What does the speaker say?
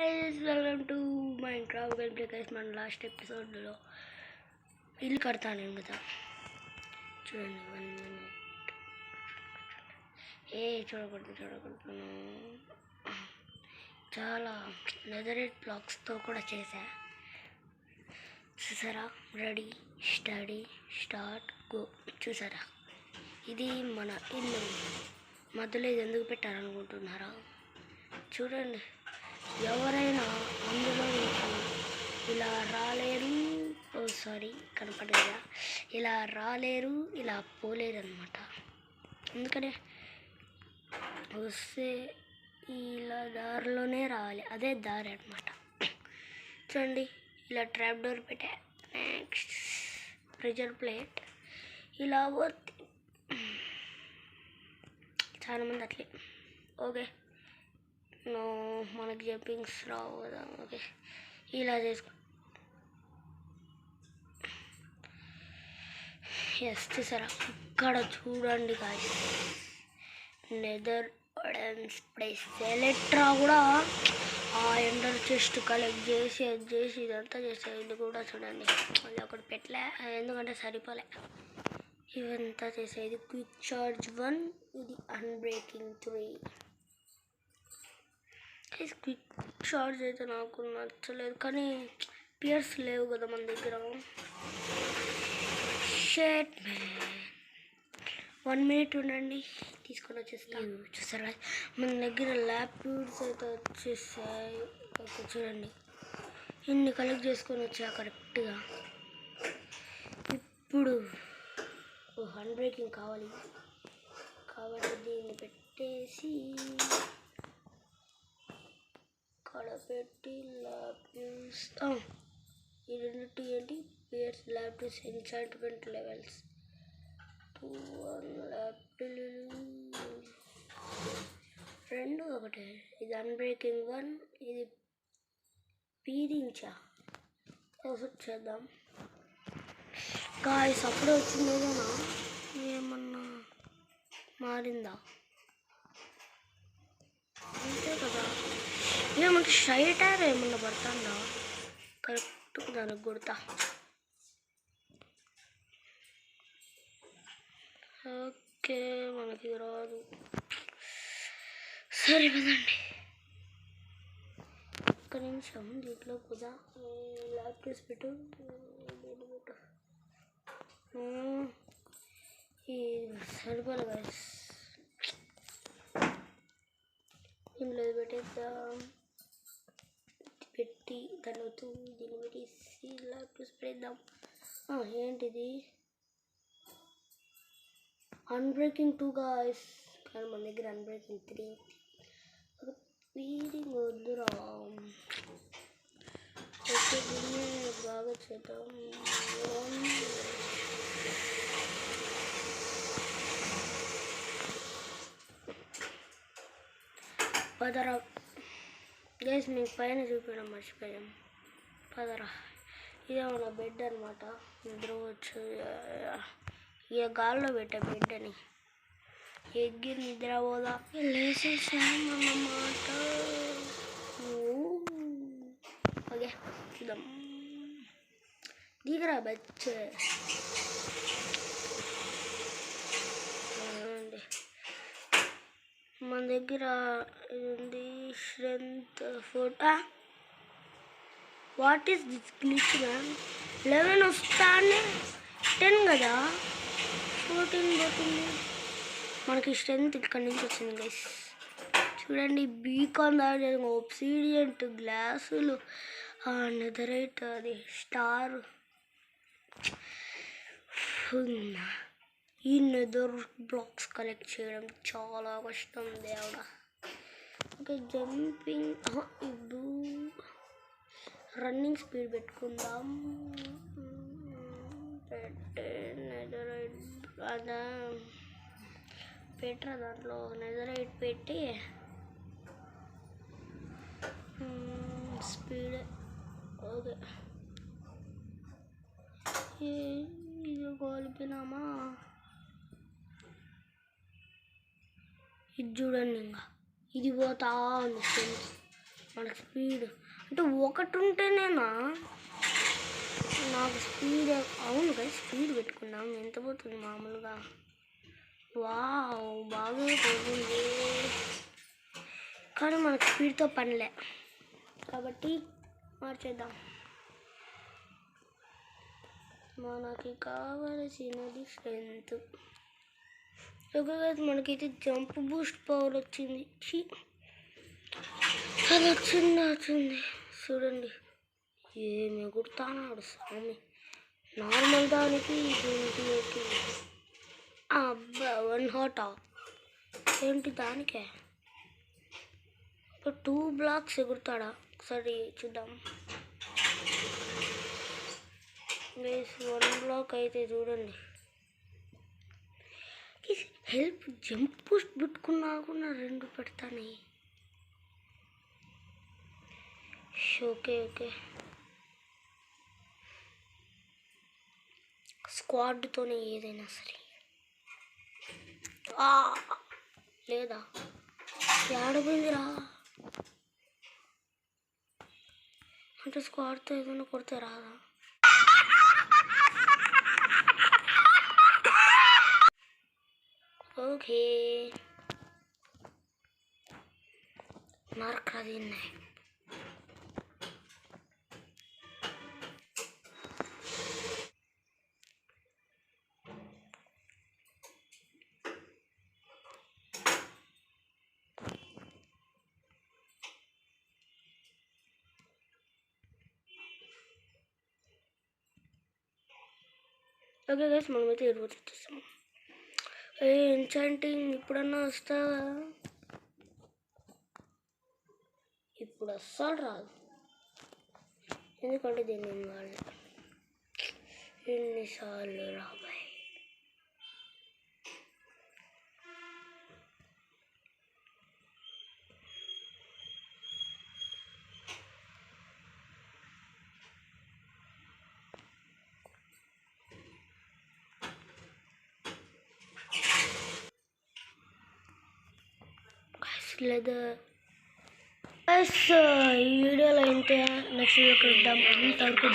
Welcome to Minecraft game play guys. మన last ఎపిసోడ్లో ఇల్లు కడతాను నేను కదా, చూడండి. 1 minute. చూడకూడదు చాలా నెదరైట్ బ్లాక్స్తో కూడా చేశా. చూసారా? Ready, study, start, go. చూసారా? ఇది మన ఇల్లు. మధ్యలో ఇది ఎందుకు పెట్టారనుకుంటున్నారా? చూడండి, ఎవరైనా అందులో ఇలా రాలేరు. కనపడేదా? ఇలా రాలేరు, ఇలా పోలేరు అనమాట. ఎందుకనే వస్తే ఇలా దారిలోనే రావాలి, అదే దారి అనమాట. చూడండి, ఇలా ట్రాప్ డోర్ పెట్టా. నెక్స్ట్ ప్రెజర్ ప్లేట్ ఇలా పోతే చాలామంది అట్లే. ఓకే, మనకి జంపింగ్స్ రావు కదా. ఓకే, ఇలా చేసుకో. ఎస్, చూసారా? ఇక్కడ చూడండి గాయ్స్, నెదర్ ప్లేస్. ఎలక్ట్రా కూడా ఆ ఎండర్ చెస్ట్ కలెక్ట్ చేసి అది చేసి ఇదంతా చేసే. ఇది కూడా చూడండి, అది ఒకటి పెట్టలే ఎందుకంటే సరిపోలే. ఇవంతా చేసేది క్విక్ చార్జ్ 1, ఇది అన్బ్రేకింగ్ 3. క్విక్ చార్జ్ అయితే నాకు నచ్చలేదు, కానీ పియర్స్ లేవు కదా మన దగ్గర. షేట్ 1 minute ఉండండి, తీసుకొని వచ్చేస్తాను. చూసారా? మన దగ్గర ల్యాప్టాప్స్ అయితే వచ్చేసాయి. ఓకే, చూడండి, ఇన్ని కలెక్ట్ చేసుకొని వచ్చా కరెక్ట్గా. ఇప్పుడు అన్బ్రేకింగ్ కావాలి కాబట్టి దీన్ని పెట్టేసి పెట్టి ల్యాప్టాప్స్ ఈ రెండింటి ఏంటి పేర్స్ ల్యాప్టాప్స్ ఎన్చాంట్మెంట్ లెవెల్స్ 2 ల్యాప్టాప్ 2 ఒకటే. ఇది అన్బ్రేకింగ్ 1, ఇది పీరించా. చేద్దాం గాయ్స్. అప్పుడే వచ్చిందేనా, ఏమన్నా మారిందా? అంతే కదా. ఏమంటే స్ట్రైట్ ఏమన్నా పడుతుందా? కరెక్ట్ దానికి కొడతా. ఓకే, మనకి రాదు. సరే కదండి, ఒక్క నిమిషం. దీంట్లో కూడా ల్యాప్టాప్స్ పెట్టు, పెట్టు. సరిపోలే గాయ్స్, ఇందులో పెట్టేద్దాం. పెట్టి తర్వాత దీన్ని పెట్టేసి ల్యాప్టాప్స్ పెడదాం. ఏంటిది? అన్బ్రేకింగ్ 2 గాయ్స్, కానీ మన దగ్గర అన్బ్రేకింగ్ 3. ఫీడింగ్ వద్దురా. ఓకే, దీన్ని బాగా చేద్దాం. పదరా గైస్, మీకు పైన చూపించడం మర్చిపోయాం. పదరా, ఇదే మన బెడ్ అనమాట. నిద్రవచ్చు. ఇక గాల్లో పెట్టా బెడ్ అని, ఎగ్గి నిద్ర పోదా లేసేసామన్నమాట. ఓకే, చూద్దాం. దిగరా బచ్చే. మన దగ్గర ఉంది strength 4. What is this glitch man? 11 వస్తానే 10 కదా, 14 పోతుంది. మనకి స్ట్రెంత్ ఇక్కడి నుంచి వచ్చింది గైస్. చూడండి, బీకాన్ దాని ఒబ్సిడియంట్ గ్లాసులు, నెదరైట్, అది స్టార్. ఈ నెదర్ బ్లాక్స్ కలెక్ట్ చేయడం చాలా కష్టం దేవుడా. Okay, jumping. ఇప్పుడు రన్నింగ్ స్పీడ్ పెట్టుకుందాం. నెదరైట్ అదా పెట్టరా, దాంట్లో నెదరైట్ పెట్టి స్పీడ్. ఓకే, ఇది కోల్పోయినామా? ఇది చూడండి, ఇంకా ఇది పోతా ఉంది. మనకు స్పీడ్ అంటే ఒకటి ఉంటేనేనా నాకు స్పీడ్. అవును కదా, స్పీడ్ పెట్టుకున్నాం. ఎంత పోతుంది మామూలుగా? వావ్, బాగా పోతుంది. కానీ మనకు స్పీడ్తో పనిలే కాబట్టి మార్చేద్దాం. మనకి కావలసినది స్ట్రెంత్. మనకైతే జంప్ బూస్ట్ పవర్ వచ్చింది. అది వచ్చింది చూడండి. ఏమి ఎగురుతానాడు స్వామి. నార్మల్ దానికి దీనికి అబ్బా 1 హాటా ఏంటి దానికే? 2 బ్లాక్స్ ఎగురుతాడా? ఒకసారి చూద్దాం. 1 బ్లాక్ అయితే చూడండి. హెల్ప్ జంప్ బూస్ట్ పెట్టుకున్నా కూడా 2 పెడతానే. ఓకే స్క్వాడ్తోనే ఏదైనా సరే. లేదా ఏడపోయిందిరా అంటే స్క్వాడ్తో ఏదైనా కొడితే రాదా? ఓకే మార్క్ అది ఓకే గైస్, మనమైతే ఈరోజు వచ్చేస్తాము. ఎన్చాంటింగ్ ఇప్పుడన్నా వస్తావా? ఇప్పుడు అస్సలు రాదు, ఎందుకంటే దీన్ని వాళ్ళు ఎన్నిసార్లు రాబాయి. లేదా ఈ వీడియోలో అయితే నెక్స్ట్ వీడియో చూద్దాం. అంతవరకు